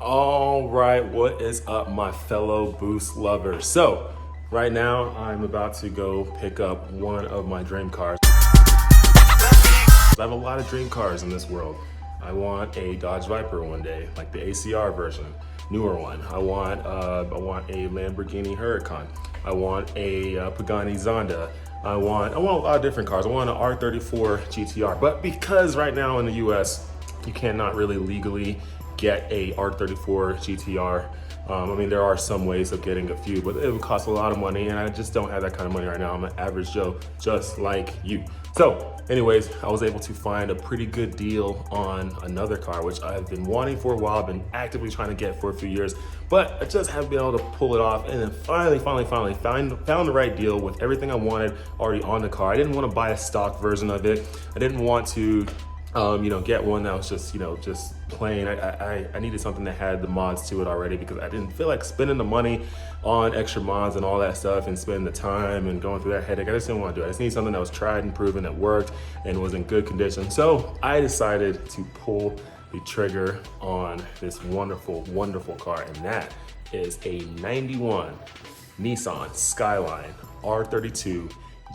All right, what is up, my fellow boost lovers? So right now I'm about to go pick up one of my dream cars. I have a lot of dream cars in this world. I want a Dodge Viper one day, like the ACR version, newer one. I want a Lamborghini Huracan. I want a Pagani Zonda. I want a lot of different cars. I want an R34 GTR, but because right now in the US, you cannot really legally get a R34 GTR. I mean, there are some ways of getting a few, but it would cost a lot of money, and I just don't have that kind of money right now. I'm an average Joe, just like you. So anyways, I was able to find a pretty good deal on another car, which I've been wanting for a while. I've been actively trying to get for a few years, but I just haven't been able to pull it off. And then finally found the right deal with everything I wanted already on the car. I didn't want to buy a stock version of it. I didn't want to get one that was just plain. I needed something that had the mods to it already, because I didn't feel like spending the money on extra mods and all that stuff and spending the time and going through that headache. I just didn't want to do it. I just needed something that was tried and proven, that worked and was in good condition. So I decided to pull the trigger on this wonderful, wonderful car, and that is a 91 Nissan Skyline R32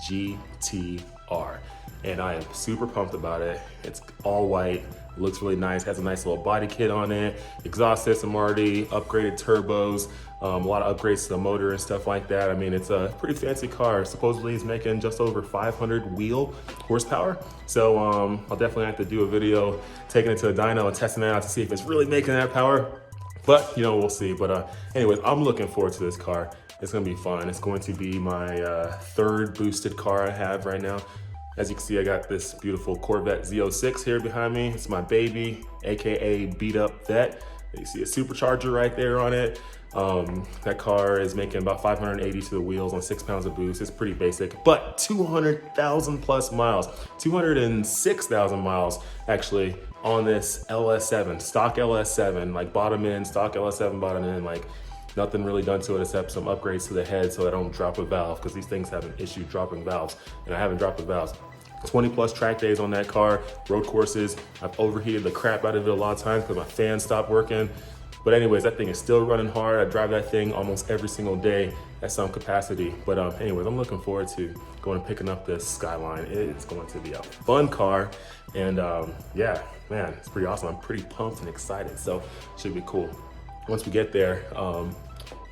GTR. And I am super pumped about it. It's all white, looks really nice, has a nice little body kit on it, exhaust system already, upgraded turbos, a lot of upgrades to the motor and stuff like that. I mean, it's a pretty fancy car. Supposedly it's making just over 500 wheel horsepower. So I'll definitely have to do a video taking it to the dyno and testing it out to see if it's really making that power. But we'll see. But anyways, I'm looking forward to this car. It's gonna be fun. It's going to be my third boosted car I have right now. As you can see, I got this beautiful Corvette Z06 here behind me. It's my baby, AKA beat up vet. You see a supercharger right there on it. That car is making about 580 to the wheels on 6 pounds of boost. It's pretty basic, but 200,000 plus miles, 206,000 miles actually on this LS7, stock LS7, like bottom end, stock LS7 bottom end, like nothing really done to it except some upgrades to the head so I don't drop a valve, because these things have an issue dropping valves, and I haven't dropped the valves. 20 plus track days on that car, road courses. I've overheated the crap out of it a lot of times because my fan stopped working. But anyways, that thing is still running hard. I drive that thing almost every single day at some capacity. But anyways, I'm looking forward to going and picking up this Skyline. It is going to be a fun car. And yeah, man, it's pretty awesome. I'm pretty pumped and excited, so it should be cool. Once we get there, I'm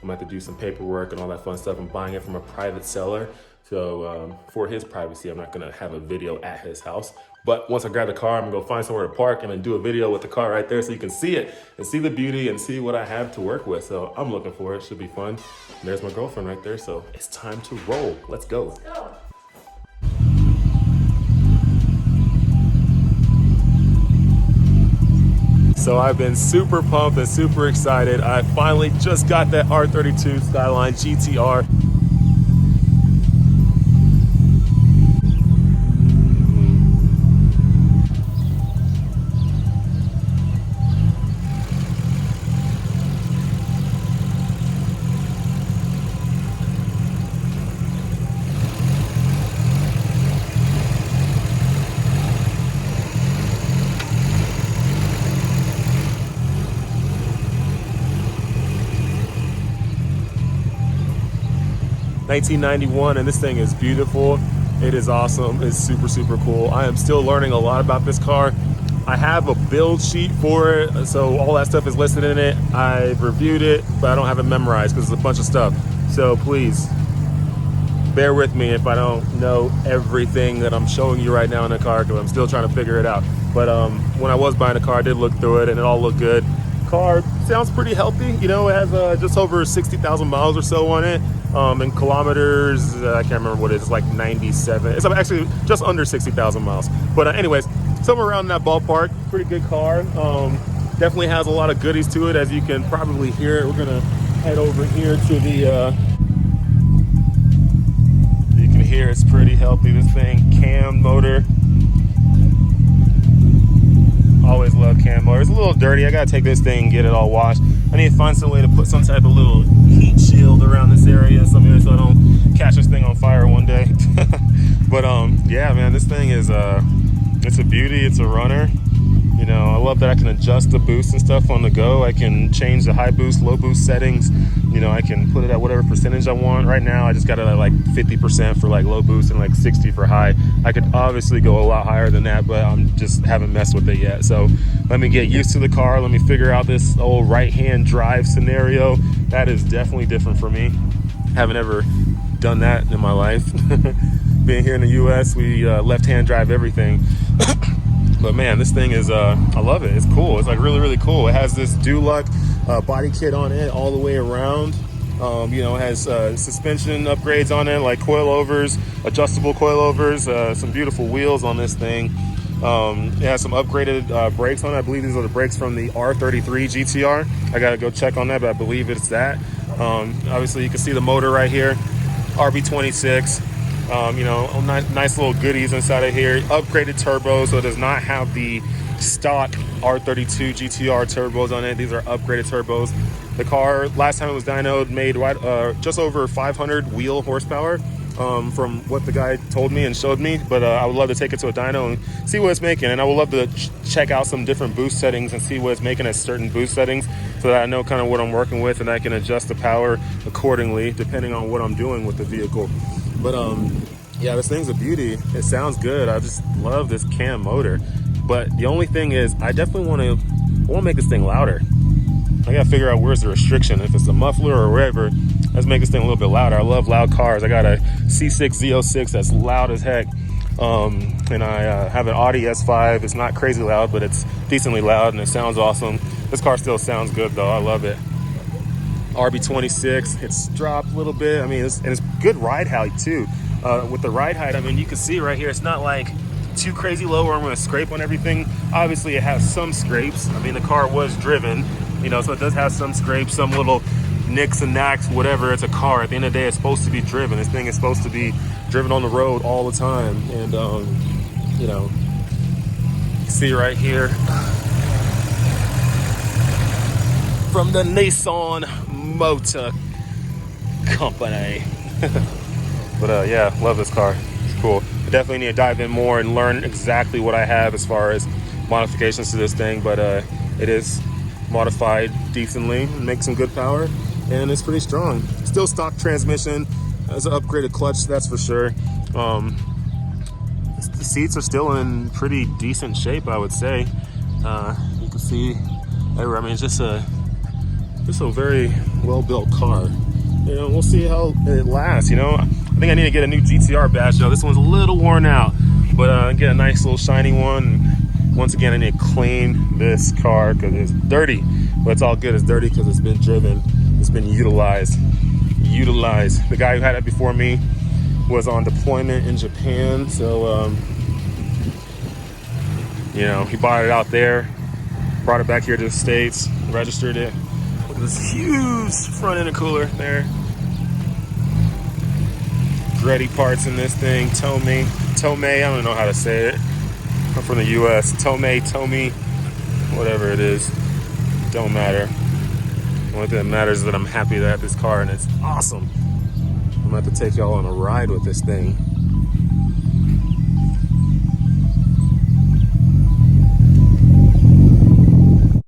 gonna have to do some paperwork and all that fun stuff. I'm buying it from a private seller. So for his privacy, I'm not gonna have a video at his house. But once I grab the car, I'm gonna go find somewhere to park and then do a video with the car right there so you can see it and see the beauty and see what I have to work with. So I'm looking for it, should be fun. And there's my girlfriend right there, so it's time to roll. Let's go. Let's go. So I've been super pumped and super excited. I finally just got that R32 Skyline GTR. $1991, and this thing is beautiful. It is awesome. It's super, super cool. I am still learning a lot about this car. I have a build sheet for it, so all that stuff is listed in it. I've reviewed it, but I don't have it memorized because it's a bunch of stuff. So please bear with me if I don't know everything that I'm showing you right now in the car, because I'm still trying to figure it out. But when I was buying the car, I did look through it and it all looked good. Car sounds pretty healthy. It has just over 60,000 miles or so on it. In kilometers, I can't remember what it is. It's like 97. It's actually just under 60,000 miles. But anyways, somewhere around that ballpark. Pretty good car. Definitely has a lot of goodies to it, as you can probably hear. We're gonna head over here to the. You can hear it's pretty healthy. This thing, cam motor. Always love cam motor. It's a little dirty. I gotta take this thing and get it all washed. I need to find some way to put some type of little heat shield around this area, so I don't catch this thing on fire one day. But yeah, man, this thing is it's a beauty. It's a runner. You know, I love that I can adjust the boost and stuff on the go. I can change the high boost, low boost settings. You know, I can put it at whatever percentage I want. Right now, I just got it at like 50% for like low boost and like 60 for high. I could obviously go a lot higher than that, but I'm just haven't messed with it yet. So let me get used to the car. Let me figure out this old right-hand drive scenario. That is definitely different for me. Haven't ever done that in my life. Being here in the US, we left-hand drive everything. But man, this thing is, I love it. It's cool. It's like really, really cool. It has this Duluck body kit on it all the way around. You know, it has suspension upgrades on it, like coilovers, adjustable coilovers, some beautiful wheels on this thing. It has some upgraded brakes on it. I believe these are the brakes from the R33 GTR. I gotta go check on that, but I believe it's that. Obviously, you can see the motor right here, RB26. You know, nice little goodies inside of here. Upgraded turbos, so it does not have the stock R32 GTR turbos on it. These are upgraded turbos. The car, last time it was dynoed, made just over 500 wheel horsepower from what the guy told me and showed me. But I would love to take it to a dyno and see what it's making. And I would love to check out some different boost settings and see what it's making at certain boost settings so that I know kind of what I'm working with and I can adjust the power accordingly depending on what I'm doing with the vehicle. But yeah, this thing's a beauty. It sounds good. I just love this cam motor. But the only thing is, I definitely want to make this thing louder. I gotta figure out where's the restriction. If it's a muffler or wherever, let's make this thing a little bit louder. I love loud cars. I got a C6 Z06 that's loud as heck. And I have an Audi S5. It's not crazy loud, but it's decently loud and it sounds awesome. This car still sounds good though. I love it. RB26, it's dropped a little bit. I mean, it's good ride height too. With the ride height, I mean, you can see right here, it's not like too crazy low where I'm gonna scrape on everything. Obviously, it has some scrapes. I mean, the car was driven, you know, so it does have some scrapes, some little nicks and knacks, whatever. It's a car. At the end of the day, it's supposed to be driven. This thing is supposed to be driven on the road all the time. And, you know, you can see right here from the Nissan Motor Company. But yeah, love this car. It's cool. I definitely need to dive in more and learn exactly what I have as far as modifications to this thing. But it is modified decently, makes some good power, and it's pretty strong. Still stock transmission, has an upgraded clutch, that's for sure. The seats are still in pretty decent shape, I would say. You can see everywhere. I mean, it's just a very well-built car. You know, we'll see how it lasts. You know, I think I need to get a new GTR badge though. This one's a little worn out, but get a nice little shiny one. Once again, I need to clean this car because it's dirty, but it's all good. It's dirty because it's been driven. It's been utilized. The guy who had it before me was on deployment in Japan, so you know, he bought it out there, brought it back here to the States, registered it. Look at this huge front intercooler there. Gretty parts in this thing. Tomei, I don't know how to say it. I'm from the US. Tomei, whatever it is. Don't matter. The only thing that matters is that I'm happy to have this car and it's awesome. I'm gonna have to take y'all on a ride with this thing.